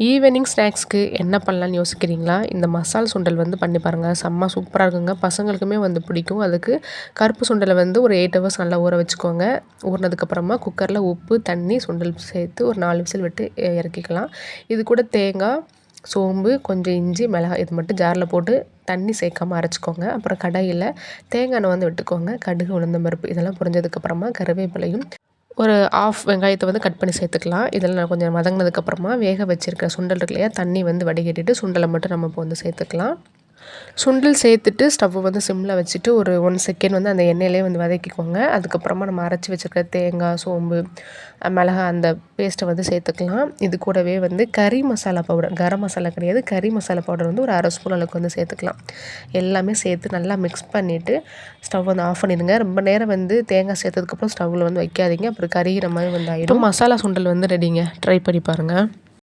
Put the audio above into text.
Evening ஸ்நாக்ஸ்க்கு என்ன பண்ணலான்னு யோசிக்கிறீங்களா? இந்த மசால் சுண்டல் வந்து பண்ணி பாருங்கள். செம்ம சூப்பராக இருக்குங்க. பசங்களுக்குமே வந்து பிடிக்கும். அதுக்கு கருப்பு சுண்டலை வந்து ஒரு 8 ஹவர்ஸ் நல்லா ஊற வச்சுக்கோங்க. ஊறினதுக்கப்புறமா குக்கரில் உப்பு, தண்ணி, சுண்டல் சேர்த்து ஒரு 4 விசில் விட்டு இறக்கிக்கலாம். இது கூட தேங்காய், சோம்பு, கொஞ்சம் இஞ்சி, மிளகாய் இது மட்டும் ஜாரில் போட்டு தண்ணி சேர்க்காம அரைச்சிக்கோங்க. அப்புறம் கடாயில் தேங்காய் எண்ணெய் வந்து விட்டுக்கோங்க. கடுகு, உளுந்தம் பருப்பு இதெல்லாம் பொரிஞ்சதுக்கப்புறமா கருவேப்பிலையும் ஒரு ஆஃப் வெங்காயத்தை வந்து கட் பண்ணி சேர்த்துக்கலாம். இதில் நான் கொஞ்சம் வதங்கினதுக்கப்புறமா வேக வச்சுருக்க சுண்டல் இருக்கு இல்லையா, தண்ணி வந்து வடிகட்டிட்டு சுண்டலை மட்டும் நம்ம இப்போ வந்து சேர்த்துக்கலாம். சுண்டல் சேர்த்துட்டு ஸ்டவ் வந்து சிம்மில் வச்சுட்டு ஒரு 1 செகண்ட் வந்து அந்த எண்ணெயிலே வந்து வதக்கிக்கோங்க. அதுக்கப்புறமா நம்ம அரைச்சி வச்சுருக்க தேங்காய், சோம்பு, மிளகாய் அந்த பேஸ்ட்டை வந்து சேர்த்துக்கலாம். இது கூடவே வந்து கறி மசாலா பவுடர், கரம் மசாலா கிடையாது, கறி மசாலா பவுடர் வந்து ஒரு 1/2 ஸ்பூன் அளவுக்கு வந்து சேர்த்துக்கலாம். எல்லாமே சேர்த்து நல்லா மிக்ஸ் பண்ணிவிட்டு ஸ்டவ் வந்து ஆஃப் பண்ணிடுங்க. ரொம்ப நேரம் வந்து தேங்காய் சேர்த்ததுக்கப்புறம் ஸ்டவ்வில் வந்து வைக்காதீங்க, அப்புறம் கறிகிற மாதிரி வந்து ஆகிடும். மசாலா சுண்டல் வந்து ரெடிங்க. ட்ரை பண்ணி பாருங்கள்.